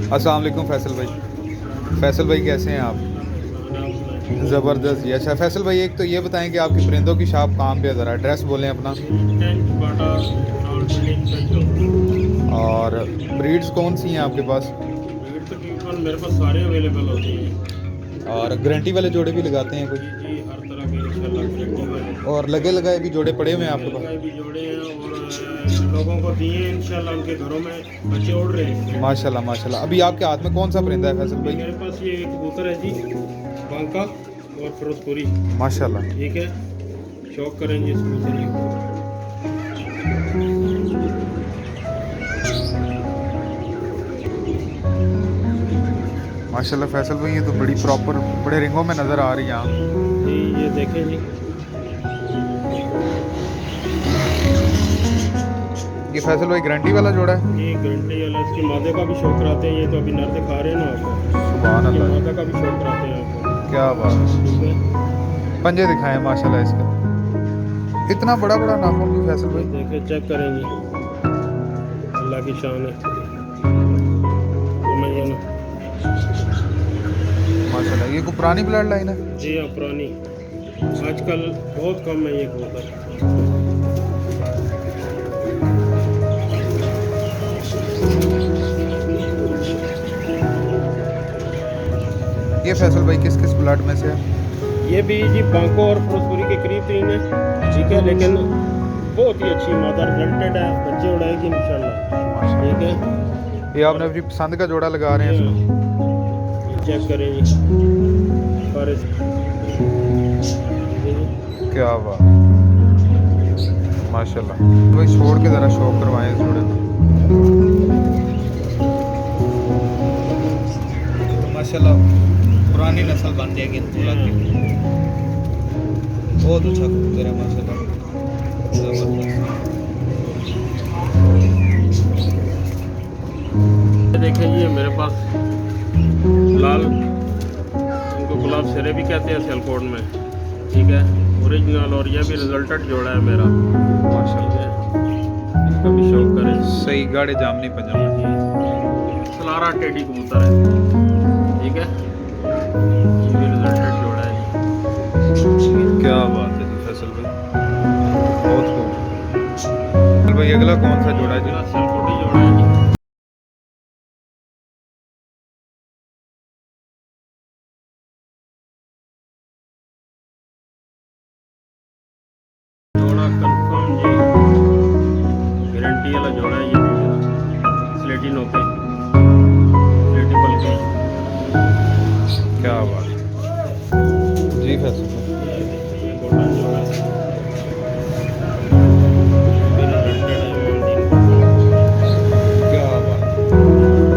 अस्सलाम वालेकुम फैसल भाई कैसे हैं आप? ज़बरदस्त। ये अच्छा फैसल भाई, एक तो ये बताएं कि आपकी परिंदों की शॉप कहाँ पे है, ज़रा एड्रेस बोलें अपना। टेंट बाटा नॉन बिल्डिंग का चौक। और ब्रीड्स कौन सी हैं आपके पास? भीड़ तकरीबन मेरे पास सारे अवेलेबल होते हैं। और गारंटी वाले जोड़े भी लगाते हैं जी कोई? जी, हर तरह के इंशाल्लाह गारंटी वाले। और लगे लगाए भी जोड़े पड़े हुए हैं लगे आपके लगाए पास? भी जोड़े हैं और लोगों को दिए हैं इंशाल्लाह, उनके घरों में बच्चे उड़ रहे हैं। माशाल्लाह माशाल्लाह। अभी आपके हाथ में कौन सा परिंदा है फैसल अभी भाई? मेरे पास ये एक कबूतर है जी, बांका और फिरोजपुरी। माशाल्लाह। ठीक है, शौक करेंगे इस कबूतर की। माशाल्लाह फैसल भाई, ये तो बड़ी प्रॉपर बड़े रिंगों में नज़र आ रही है यहाँ। जी ये देखें जी। ये फैसल भाई गारंटी वाला जोड़ा है? ये गारंटी वाला, इसकी मादे का भी शौक कराते हैं। ये तो अभी नर दिखा रहे हैं ना आपको, सुभान इसकी अल्लाह। मादा का भी शौक कराते हैं आपको। क्या बात है। ठीक है, पंजे दिखाएं माशाल्लाह इसके। इतना बड़ा बड़ा नाखून भी फैसल ये भाई। देखे चेक करेंगे, अल्लाह की शान है। समझिए ना। माशाल्लाह, ये कोई पुरानी ब्लड लाइन है? जी हाँ, पुरानी। आजकल बहुत कम है ये कबूतर। ये फैसल भाई किस किस ब्लड में से है? ये भी जी बांको और फिरोजपुरी के करीब तीन है। ठीक है, लेकिन बहुत ही अच्छी मादा रिजल्टेड है, बच्चे उड़ाएगी इंशाल्लाह। ठीक है, ये आपने अपनी पसंद का जोड़ा लगा रहे हैं ये इसमें? चेक करें जी सारे। क्या बात, माशाल्लाह। भाई छोड़ के ज़रा शौक करवाएं इस जोड़े को। माशाल्लाह पुरानी नस्ल बन जाएगी बहुत अच्छा कबूतर है माशाल्लाह, ज़बरदस्त। देखें ये मेरे पास लाल, इनको गुलाब सिरे भी कहते हैं सियालकोट में। ठीक है, ओरिजिनल, और ये भी रिजल्टेड जोड़ा है मेरा। माशाल्लाह, इसका भी शौक करें। सही गाढ़े जामनी पंजाब। सलारा टेडी कबूतर है। ठीक है, ये भी रिजल्टेड जोड़ा है। क्या बात है जी फैसल भाई, बहुत खूब। भाई अगला कौन सा जोड़ा है जी? सियालकोटी जोड़ा है जी। जोड़ा कंफर्म जी, गारंटी वाला जोड़ा है ये भी मेरा। स्लेटी नोके, स्लेटी बल्कि। क्या बात है जी फैसल भाई। ये गोल्डन जोड़ा है, ये भी रिजल्टेड है मानदीन। क्या बात है,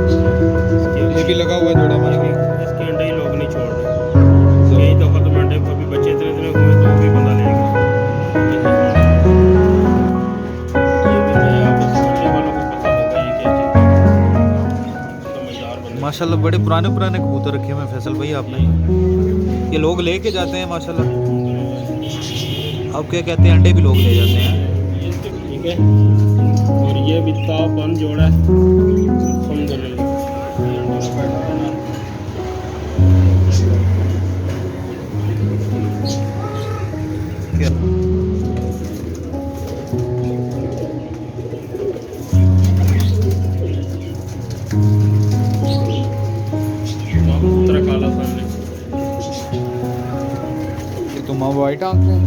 इसके ये भी लगा हुआ जोड़ा हमारे को। इसके अंडे ही लोग नहीं छोड़ रहे। कई दफ़ा तो अंडे को भी बच्चे इतने इतने हुए तो भी बंदा लेगा। ये भी मैं आपस करने वालों को पता होगा ये क्या चीज़ है। समझदार बंदे। माशाल्लाह बड़े पुराने पुराने कबूतर रखे हुए हैं फैसल भाई आपने। ये लोग लेके जाते हैं माशाल्लाह। अब क्या कहते हैं, अंडे भी लोग ले जाते हैं। ये ठीक है, और ये भी ताप बंद जोड़ा है अल्हम्दुलिल्लाह। ये हमारा बैठा है ना। क्या कबूतर काला सामने। ये तो माँ वाइट आंख है।